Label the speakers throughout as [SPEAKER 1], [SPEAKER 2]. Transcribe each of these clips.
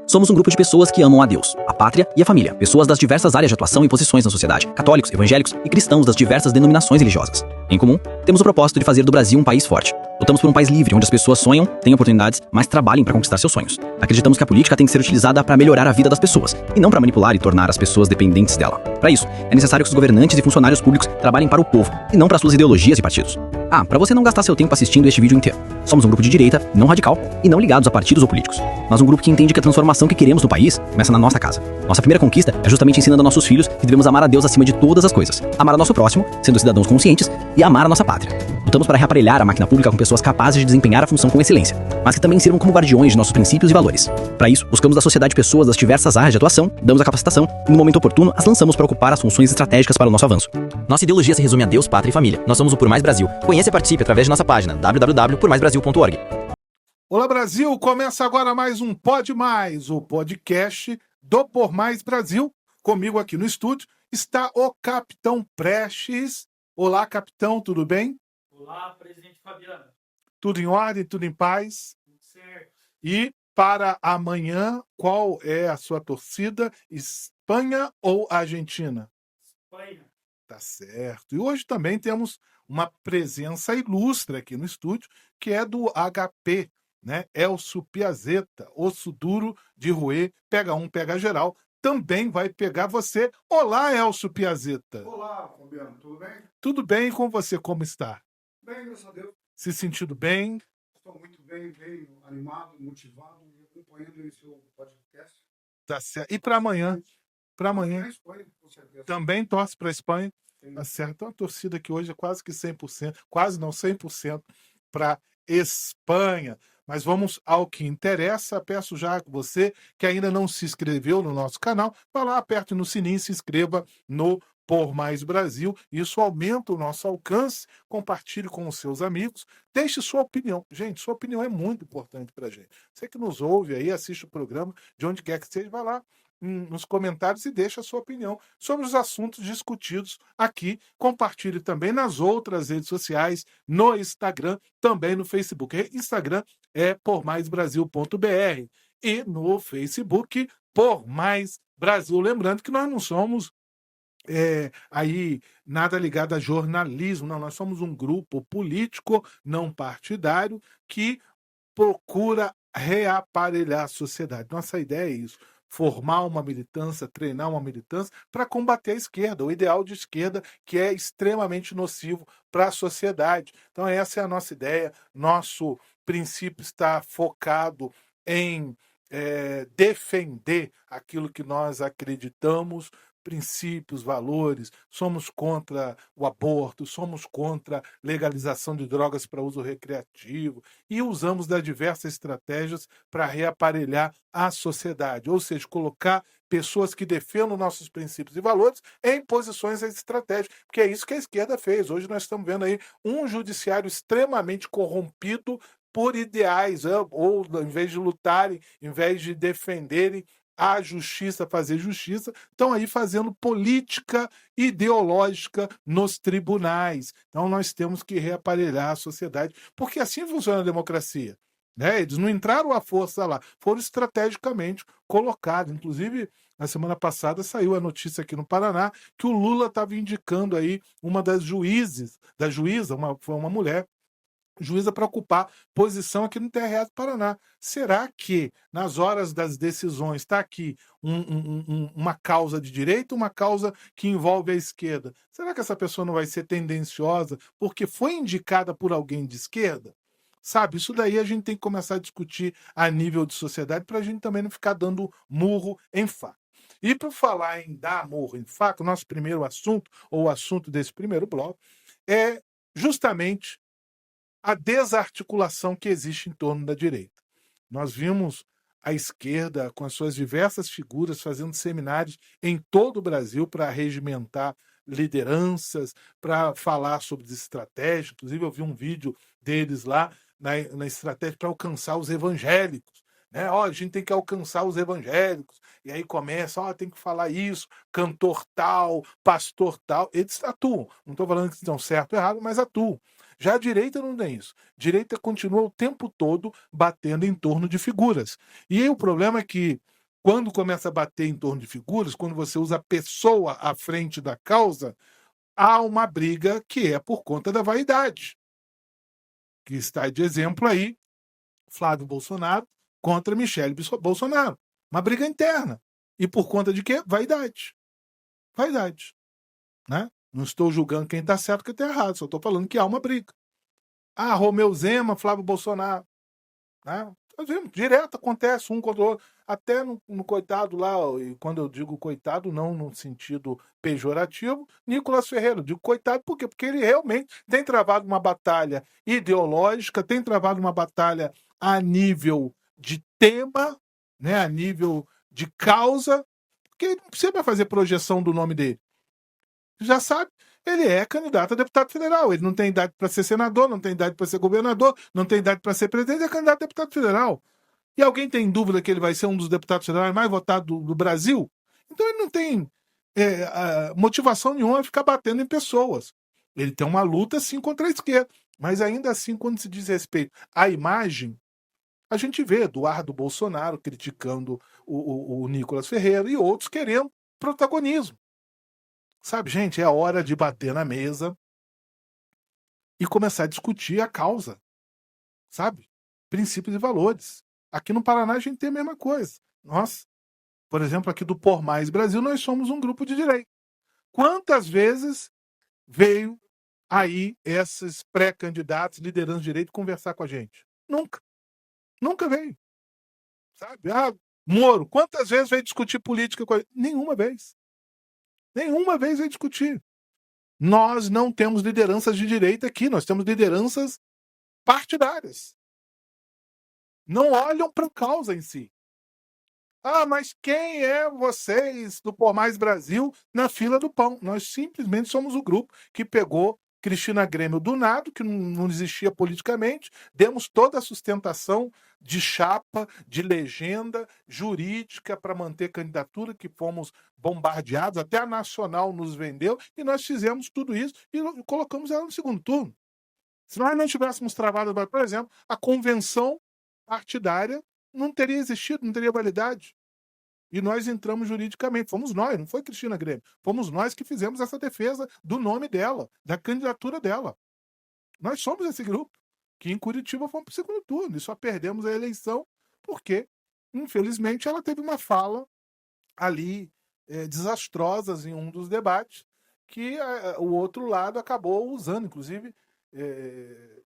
[SPEAKER 1] Somos um grupo de pessoas que amam a Deus, a pátria e a família. Pessoas das diversas áreas de atuação e posições na sociedade. Católicos, evangélicos e cristãos das diversas denominações religiosas. Em comum, temos o propósito de fazer do Brasil um país forte. Lutamos por um país livre, onde as pessoas sonham, têm oportunidades, mas trabalhem para conquistar seus sonhos. Acreditamos que a política tem que ser utilizada para melhorar a vida das pessoas, e não para manipular e tornar as pessoas dependentes dela. Para isso, é necessário que os governantes e funcionários públicos trabalhem para o povo, e não para suas ideologias e partidos. Para você não gastar seu tempo assistindo este vídeo inteiro. Somos um grupo de direita, não radical, e não ligados a partidos ou políticos. Mas um grupo que entende que a transformação que queremos no país começa na nossa casa. Nossa primeira conquista é justamente ensinando a nossos filhos que devemos amar a Deus acima de todas as coisas, amar o nosso próximo, sendo cidadãos conscientes, e amar a nossa pátria. Lutamos para reaparelhar a máquina pública com pessoas capazes de desempenhar a função com excelência, mas que também sirvam como guardiões de nossos princípios e valores. Para isso, buscamos da sociedade pessoas das diversas áreas de atuação, damos a capacitação e, no momento oportuno, as lançamos para ocupar as funções estratégicas para o nosso avanço. Nossa ideologia se resume a Deus, pátria e família. Nós somos o Por Mais Brasil. Conheça e participe através de nossa página www.pormaisbrasil.org.
[SPEAKER 2] Olá, Brasil! Começa agora mais um Pode Mais, o podcast do Por Mais Brasil. Comigo aqui no estúdio está o Capitão Prestes. Olá, capitão, tudo bem?
[SPEAKER 3] Olá, presidente Fabiano.
[SPEAKER 2] Tudo em ordem, tudo em paz?
[SPEAKER 3] Tudo certo.
[SPEAKER 2] E para amanhã, qual é a sua torcida? Espanha ou Argentina?
[SPEAKER 3] Espanha.
[SPEAKER 2] Tá certo. E hoje também temos uma presença ilustre aqui no estúdio, que é do HP, né? Elcio Piazeta, osso duro de roer, pega um, pega geral, também vai pegar você. Olá, Elcio Piazeta.
[SPEAKER 4] Olá, Fabiano, tudo bem?
[SPEAKER 2] Tudo bem com você? Como está?
[SPEAKER 4] Bem, graças a Deus.
[SPEAKER 2] Se sentindo bem?
[SPEAKER 4] Estou muito bem, animado, motivado e acompanhando esse seu podcast.
[SPEAKER 2] Tá certo. E para amanhã? Para amanhã.
[SPEAKER 4] Na Espanha, com certeza.
[SPEAKER 2] Também torce para a Espanha.
[SPEAKER 4] Sim.
[SPEAKER 2] Tá certo. Então a torcida que hoje é quase que 100%, quase não 100% para Espanha. Mas vamos ao que interessa. Peço já a você que ainda não se inscreveu no nosso canal, vá lá, aperte no sininho e se inscreva no Por Mais Brasil. Isso aumenta o nosso alcance. Compartilhe com os seus amigos. Deixe sua opinião. Gente, sua opinião é muito importante para a gente. Você que nos ouve aí, assiste o programa, de onde quer que seja, vai lá nos comentários e deixa a sua opinião sobre os assuntos discutidos aqui. Compartilhe também nas outras redes sociais, no Instagram, também no Facebook. Instagram é pormaisbrasil.br e no Facebook Por Mais Brasil. Lembrando que nós não somos aí nada ligado a jornalismo, não, nós somos um grupo político não partidário que procura reaparelhar a sociedade. Nossa ideia é isso. Formar uma militância, treinar uma militância para combater a esquerda, o ideal de esquerda que é extremamente nocivo para a sociedade. Então essa é a nossa ideia, nosso princípio está focado em defender aquilo que nós acreditamos, princípios, valores, somos contra o aborto, somos contra a legalização de drogas para uso recreativo e usamos das diversas estratégias para reaparelhar a sociedade, ou seja, colocar pessoas que defendam nossos princípios e valores em posições estratégicas, porque é isso que a esquerda fez. Hoje nós estamos vendo aí um judiciário extremamente corrompido por ideais, ou em vez de lutarem, em vez de defenderem a justiça, fazer justiça, estão aí fazendo política ideológica nos tribunais. Então nós temos que reaparelhar a sociedade, porque assim funciona a democracia. Né? Eles não entraram à força lá, foram estrategicamente colocados. Inclusive, na semana passada saiu a notícia aqui no Paraná que o Lula estava indicando aí uma das juízes, foi uma mulher, juíza para ocupar posição aqui no TRE do Paraná. Será que, nas horas das decisões, está aqui uma causa de direita, uma causa que envolve a esquerda? Será que essa pessoa não vai ser tendenciosa porque foi indicada por alguém de esquerda? Sabe, isso daí a gente tem que começar a discutir a nível de sociedade para a gente também não ficar dando murro em faca. E para falar em dar murro em faca, o nosso primeiro assunto, ou o assunto desse primeiro bloco, é justamente a desarticulação que existe em torno da direita. Nós vimos a esquerda, com as suas diversas figuras, fazendo seminários em todo o Brasil para regimentar lideranças, para falar sobre estratégia. Inclusive, eu vi um vídeo deles lá na estratégia para alcançar os evangélicos. Né? A gente tem que alcançar os evangélicos. E aí começa, tem que falar isso, cantor tal, pastor tal. Eles atuam. Não estou falando que estão certo ou errado, mas atuam. Já a direita não tem isso. A direita continua o tempo todo batendo em torno de figuras. E aí o problema é que Quando começa a bater em torno de figuras, quando você usa a pessoa à frente da causa, há uma briga que é por conta da vaidade. Que está de exemplo aí, Flávio Bolsonaro contra Michele Bolsonaro. Uma briga interna. E por conta de quê? Vaidade. Vaidade. Né? Não estou julgando quem está certo e quem está errado, só estou falando que há uma briga. Ah, Romeu Zema, Flávio Bolsonaro. Né? Direto acontece um contra o outro. Até no coitado lá, e quando eu digo coitado, não no sentido pejorativo, Nicolas Ferreira. Eu digo coitado por quê? Porque ele realmente tem travado uma batalha ideológica, tem travado uma batalha a nível de tema, né? A nível de causa, porque ele não precisa fazer projeção do nome dele. Já sabe, ele é candidato a deputado federal. Ele não tem idade para ser senador, não tem idade para ser governador, não tem idade para ser presidente, é candidato a deputado federal. E alguém tem dúvida que ele vai ser um dos deputados federais mais votados do Brasil? Então ele não tem motivação nenhuma a ficar batendo em pessoas. Ele tem uma luta, sim, contra a esquerda. Mas ainda assim, quando se diz respeito à imagem, a gente vê Eduardo Bolsonaro criticando o Nicolas Ferreira e outros querendo protagonismo. Sabe, gente, é hora de bater na mesa e começar a discutir a causa, sabe? Princípios e valores. Aqui no Paraná a gente tem a mesma coisa. Nós, por exemplo, aqui do Por Mais Brasil, nós somos um grupo de direita. Quantas vezes veio aí esses pré-candidatos, lideranças de direito, conversar com a gente? Nunca. Nunca veio. Sabe? Ah, Moro, quantas vezes veio discutir política com a gente? Nenhuma vez. Nenhuma vez veio discutir. Nós não temos lideranças de direita aqui, nós temos lideranças partidárias. Não olham para a causa em si. Ah, mas quem é vocês do Por Mais Brasil na fila do pão? Nós simplesmente somos o grupo que pegou Cristina Grêmio do nada, que não existia politicamente, demos toda a sustentação de chapa, de legenda jurídica para manter candidatura, que fomos bombardeados, até a Nacional nos vendeu, e nós fizemos tudo isso e colocamos ela no segundo turno. Se nós não tivéssemos travado, por exemplo, a convenção partidária não teria existido, não teria validade. E nós entramos juridicamente. Fomos nós, não foi Cristina Grêmio. Fomos nós que fizemos essa defesa do nome dela, da candidatura dela. Nós somos esse grupo, que em Curitiba fomos para o segundo turno e só perdemos a eleição porque, infelizmente, ela teve uma fala ali desastrosa em um dos debates que o outro lado acabou usando. Inclusive,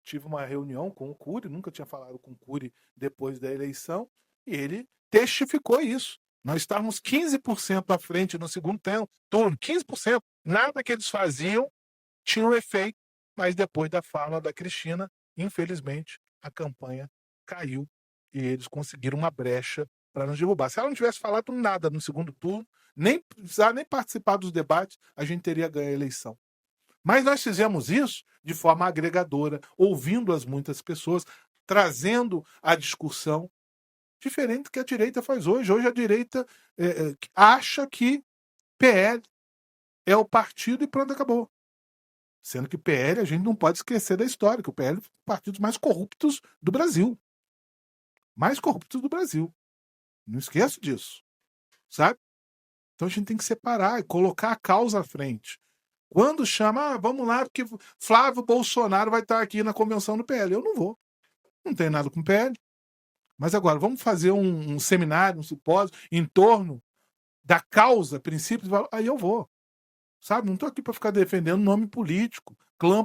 [SPEAKER 2] tive uma reunião com o Cury, nunca tinha falado com o Cury depois da eleição, e ele testificou isso. Nós estávamos 15% à frente no segundo turno, 15%. Nada que eles faziam tinha um efeito, mas depois da fala da Cristina, infelizmente, a campanha caiu e eles conseguiram uma brecha para nos derrubar. Se ela não tivesse falado nada no segundo turno, nem precisar nem participar dos debates, a gente teria ganho a eleição. Mas nós fizemos isso de forma agregadora, ouvindo as muitas pessoas, trazendo a discussão, diferente do que a direita faz hoje. Hoje a direita acha que PL é o partido e pronto, acabou. Sendo que PL, a gente não pode esquecer da história, que o PL é um dos partidos mais corruptos do Brasil. Mais corruptos do Brasil. Não esqueço disso. Sabe? Então a gente tem que separar e colocar a causa à frente. Quando chama, vamos lá, porque Flávio Bolsonaro vai estar aqui na convenção do PL. Eu não vou. Não tenho nada com o PL. Mas agora, vamos fazer um seminário, um simpósio em torno da causa, princípios, aí eu vou. Sabe? Não estou aqui para ficar defendendo nome político, clã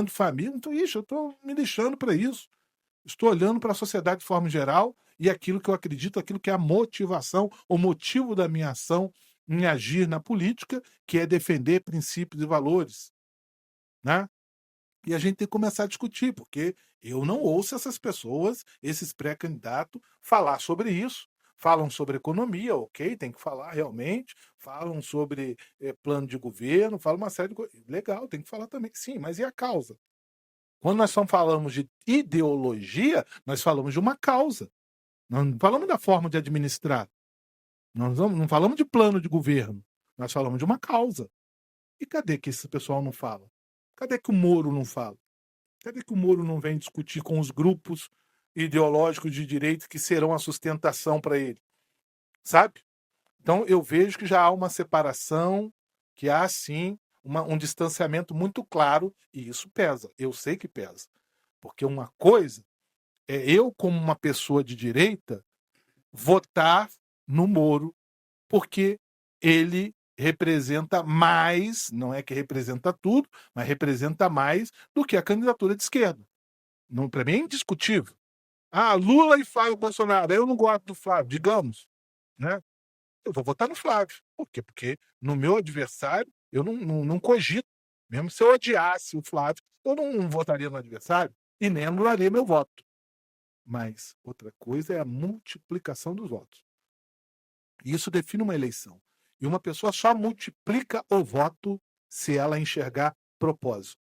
[SPEAKER 2] de família. Então, eu estou me deixando para isso. Estou olhando para a sociedade de forma geral e aquilo que eu acredito, aquilo que é a motivação, o motivo da minha ação em agir na política, que é defender princípios e valores. Né? E a gente tem que começar a discutir, porque eu não ouço essas pessoas, esses pré-candidatos, falar sobre isso. Falam sobre economia, ok, tem que falar realmente. Falam sobre plano de governo, falam uma série de coisas. Legal, tem que falar também. Sim, mas e a causa? Quando nós falamos de ideologia, nós falamos de uma causa. Nós não falamos da forma de administrar. Nós não falamos de plano de governo. Nós falamos de uma causa. E cadê que esse pessoal não fala? Cadê que o Moro não fala? Cadê que o Moro não vem discutir com os grupos ideológicos de direita que serão a sustentação para ele? sabe? Então eu vejo que já há uma separação, que há sim um distanciamento muito claro, e isso pesa. Eu sei que pesa. Porque uma coisa é eu, como uma pessoa de direita, votar no Moro, porque ele representa mais, não é que representa tudo, mas representa mais do que a candidatura de esquerda. Para mim é indiscutível. Ah, Lula e Flávio Bolsonaro. Eu não gosto do Flávio, digamos, né? Eu vou votar no Flávio. Por quê? Porque no meu adversário eu não cogito. Mesmo se eu odiasse o Flávio, eu não votaria no adversário e nem anularia meu voto. Mas outra coisa é a multiplicação dos votos. Isso define uma eleição. E uma pessoa só multiplica o voto se ela enxergar propósito.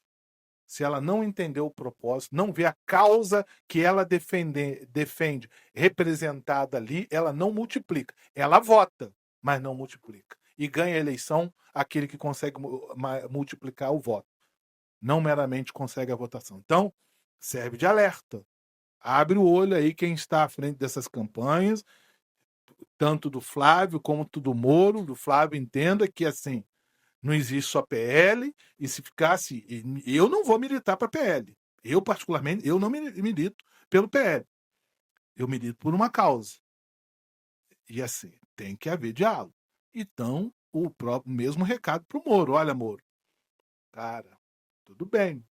[SPEAKER 2] Se ela não entender o propósito, não vê a causa que ela defende representada ali, ela não multiplica. Ela vota, mas não multiplica. E ganha a eleição aquele que consegue multiplicar o voto. Não meramente consegue a votação. Então, serve de alerta. Abre o olho aí quem está à frente dessas campanhas, tanto do Flávio como do Moro. Do Flávio, entenda que assim, não existe só PL, e se ficasse. Eu não vou militar para PL. Eu, particularmente, eu não milito pelo PL. Eu milito por uma causa. E assim, tem que haver diálogo. Então, o próprio mesmo recado para o Moro. Olha, Moro, cara, tudo bem.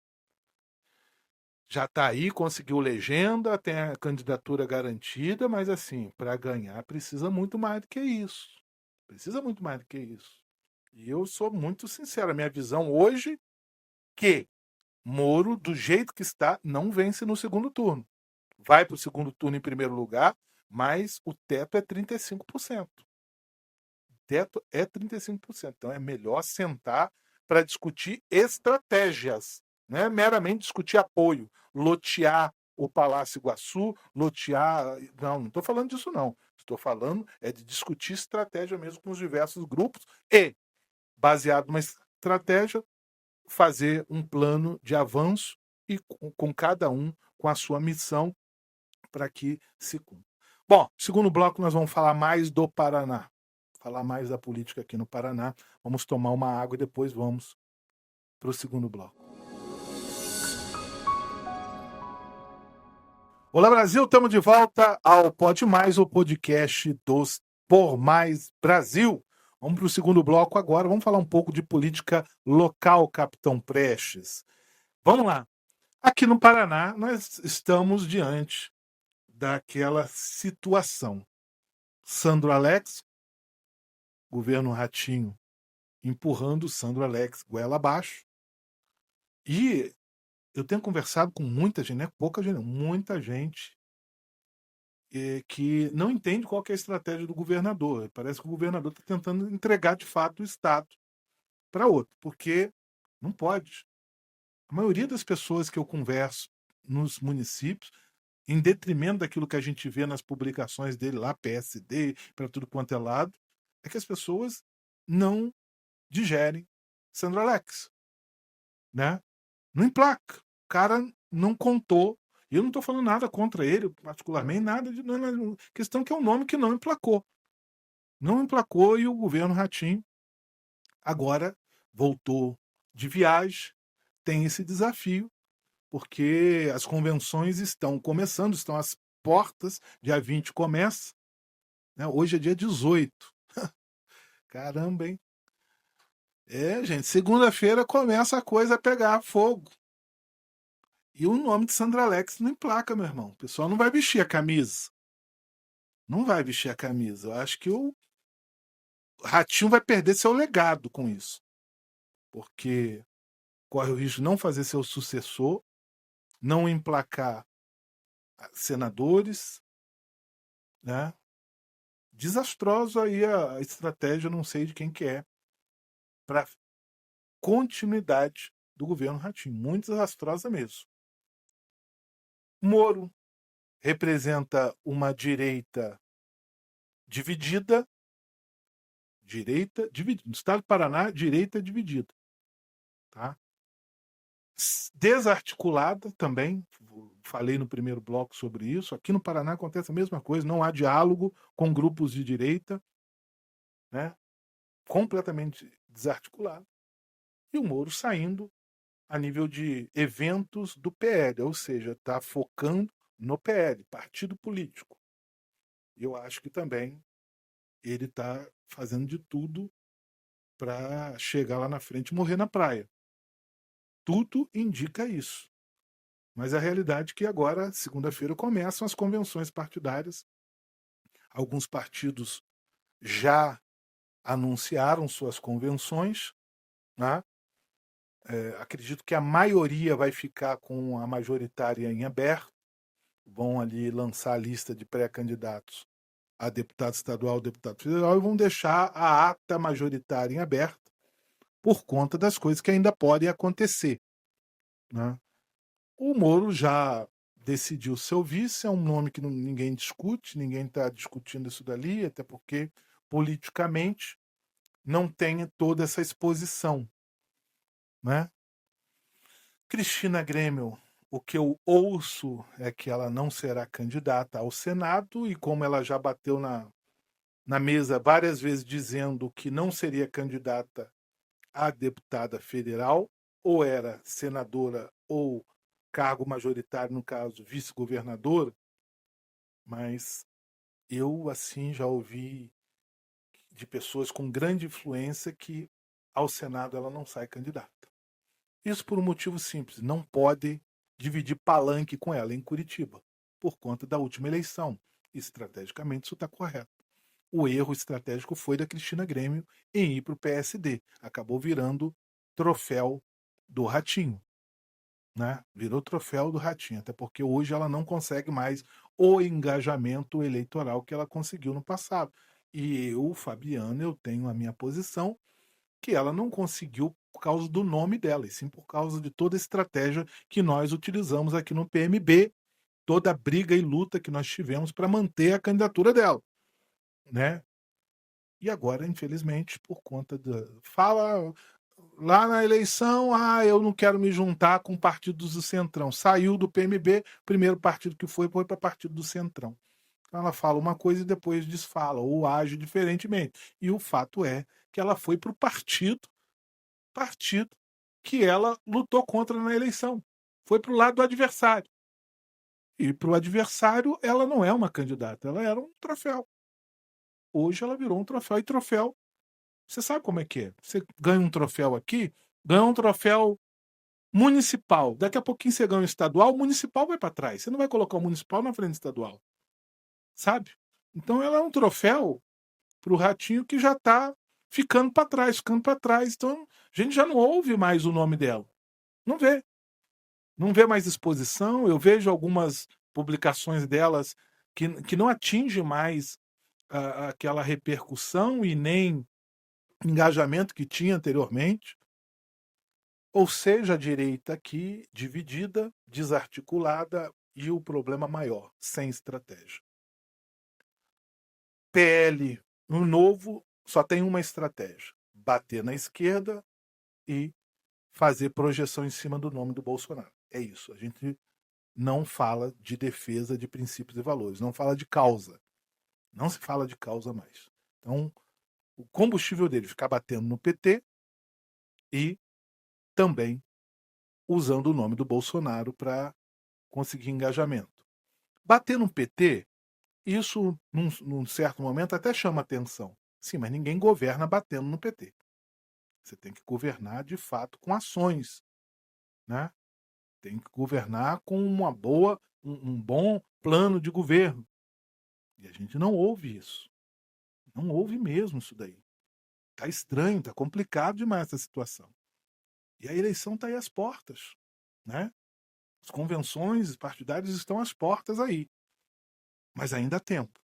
[SPEAKER 2] Já está aí, conseguiu legenda, tem a candidatura garantida, mas assim, para ganhar precisa muito mais do que isso. Precisa muito mais do que isso. E eu sou muito sincero, a minha visão hoje que Moro, do jeito que está, não vence no segundo turno. Vai para o segundo turno em primeiro lugar, mas o teto é 35%. O teto é 35%. Então é melhor sentar para discutir estratégias, não é meramente discutir apoio, lotear o Palácio Iguaçu, lotear. Não estou falando disso, não. Estou falando é de discutir estratégia mesmo com os diversos grupos e, baseado numa estratégia, fazer um plano de avanço e com cada um com a sua missão para que se cumpra. Bom, segundo bloco nós vamos falar mais do Paraná, falar mais da política aqui no Paraná. Vamos tomar uma água e depois vamos para o segundo bloco. Olá, Brasil, estamos de volta ao Pode Mais, o podcast dos Por Mais Brasil. Vamos para o segundo bloco agora, vamos falar um pouco de política local, Capitão Prestes. Vamos lá. Aqui no Paraná, nós estamos diante daquela situação. Sandro Alex, governo Ratinho, empurrando Sandro Alex goela abaixo. E eu tenho conversado com muita gente, não é pouca gente, muita gente que não entende qual que é a estratégia do governador. Parece que o governador está tentando entregar de fato o Estado para outro, porque não pode. A maioria das pessoas que eu converso nos municípios, em detrimento daquilo que a gente vê nas publicações dele lá, PSD, para tudo quanto é lado, é que as pessoas não digerem Sandro Alex, né? Não emplaca. O cara não contou. E eu não estou falando nada contra ele, particularmente, nada de. Não, questão que é um nome que não emplacou. Não emplacou e o governo Ratinho agora voltou de viagem, tem esse desafio, porque as convenções estão começando, estão às portas, dia 20 começa, né? Hoje é dia 18. Caramba, hein? É, gente, segunda-feira começa a coisa a pegar fogo. E o nome de Sandra Alex não emplaca, meu irmão. O pessoal não vai vestir a camisa. Não vai vestir a camisa. Eu acho que o Ratinho vai perder seu legado com isso. Porque corre o risco de não fazer seu sucessor, não emplacar senadores, né? Desastroso aí a estratégia, não sei de quem que é, para continuidade do governo Ratinho. Muito desastrosa mesmo. Moro representa uma direita dividida. No estado do Paraná, direita dividida. Tá? Desarticulada também. falei no primeiro bloco sobre isso. Aqui no Paraná acontece a mesma coisa, não há diálogo com grupos de direita, né? Completamente desarticulado. E o Moro saindo a nível de eventos do PL, ou seja, está focando no PL, partido político. E eu acho que também ele está fazendo de tudo para chegar lá na frente e morrer na praia. Tudo indica isso. Mas a realidade é que agora, segunda-feira, começam as convenções partidárias. Alguns partidos já anunciaram suas convenções, né? Acredito que a maioria vai ficar com a majoritária em aberto. Vão ali lançar a lista de pré-candidatos a deputado estadual, deputado federal, e vão deixar a ata majoritária em aberto por conta das coisas que ainda podem acontecer, né? O Moro já decidiu seu vice, é um nome que ninguém discute, ninguém está discutindo isso dali, até porque politicamente não tem toda essa exposição, né? Cristina Grêmio, o que eu ouço é que ela não será candidata ao Senado, e como ela já bateu na mesa várias vezes dizendo que não seria candidata a deputada federal, ou era senadora ou cargo majoritário, no caso, vice-governadora, mas eu, assim, já ouvi de pessoas com grande influência que ao Senado ela não sai candidata. Isso por um motivo simples, não pode dividir palanque com ela em Curitiba, por conta da última eleição. Estrategicamente isso está correto. O erro estratégico foi da Cristina Grêmio em ir para o PSD. Acabou virando troféu do Ratinho, né? Virou troféu do Ratinho, até porque hoje ela não consegue mais o engajamento eleitoral que ela conseguiu no passado. E eu, Fabiano, eu tenho a minha posição que ela não conseguiu por causa do nome dela, e sim por causa de toda a estratégia que nós utilizamos aqui no PMB, toda a briga e luta que nós tivemos para manter a candidatura dela, né? E agora, infelizmente, por conta da... Fala lá na eleição, eu não quero me juntar com partidos do Centrão. Saiu do PMB, primeiro partido que foi para partido do Centrão. Então ela fala uma coisa e depois desfala, ou age diferentemente. E o fato é que ela foi para o partido que ela lutou contra na eleição. Foi para o lado do adversário. E para o adversário, ela não é uma candidata, ela era um troféu. Hoje ela virou um troféu, e troféu, você sabe como é que é. Você ganha um troféu aqui, ganha um troféu municipal. Daqui a pouquinho você ganha um estadual, o municipal vai para trás. Você não vai colocar o municipal na frente do estadual. Sabe? Então ela é um troféu para o Ratinho que já está ficando para trás, ficando para trás. Então a gente já não ouve mais o nome dela. Não vê. Não vê mais exposição. Eu vejo algumas publicações delas que não atinge mais aquela repercussão e nem engajamento que tinha anteriormente. Ou seja, a direita aqui dividida, desarticulada e o problema maior, sem estratégia. PL, no novo, só tem uma estratégia: bater na esquerda e fazer projeção em cima do nome do Bolsonaro. É isso. A gente não fala de defesa de princípios e valores, não fala de causa. Não se fala de causa mais. Então, o combustível dele ficar batendo no PT e também usando o nome do Bolsonaro para conseguir engajamento. Bater no PT, isso, num certo momento, até chama atenção. Sim, mas ninguém governa batendo no PT. Você tem que governar, de fato, com ações, né? Tem que governar com um bom plano de governo. E a gente não ouve isso. Não ouve mesmo isso daí. Tá estranho, tá complicado demais essa situação. E a eleição está aí às portas, né? As convenções partidárias estão às portas aí. Mas ainda há tempo.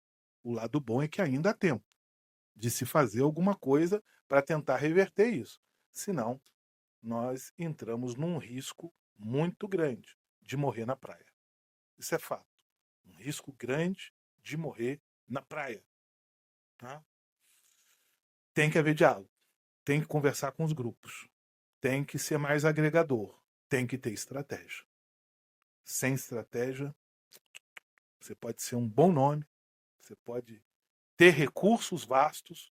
[SPEAKER 2] O lado bom é que ainda há tempo de se fazer alguma coisa para tentar reverter isso. Senão, nós entramos num risco muito grande de morrer na praia. Isso é fato. Um risco grande de morrer na praia. Tá? Tem que haver diálogo. Tem que conversar com os grupos. Tem que ser mais agregador. Tem que ter estratégia. Sem estratégia, você pode ser um bom nome, você pode ter recursos vastos,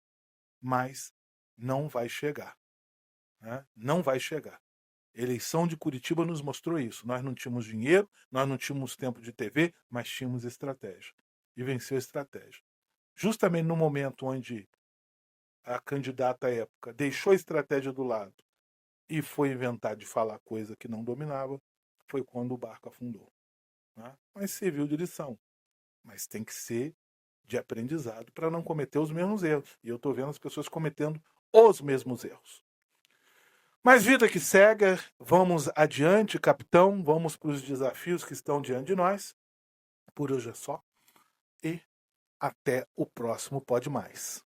[SPEAKER 2] mas não vai chegar. Né? Não vai chegar. A eleição de Curitiba nos mostrou isso. Nós não tínhamos dinheiro, nós não tínhamos tempo de TV, mas tínhamos estratégia. E venceu a estratégia. Justamente no momento onde a candidata à época deixou a estratégia do lado e foi inventar de falar coisa que não dominava, foi quando o barco afundou. Né? Mas serviu de lição. Mas tem que ser de aprendizado para não cometer os mesmos erros. E eu estou vendo as pessoas cometendo os mesmos erros. Mas vida que segue, vamos adiante, capitão, vamos para os desafios que estão diante de nós. Por hoje é só. E até o próximo Pode Mais.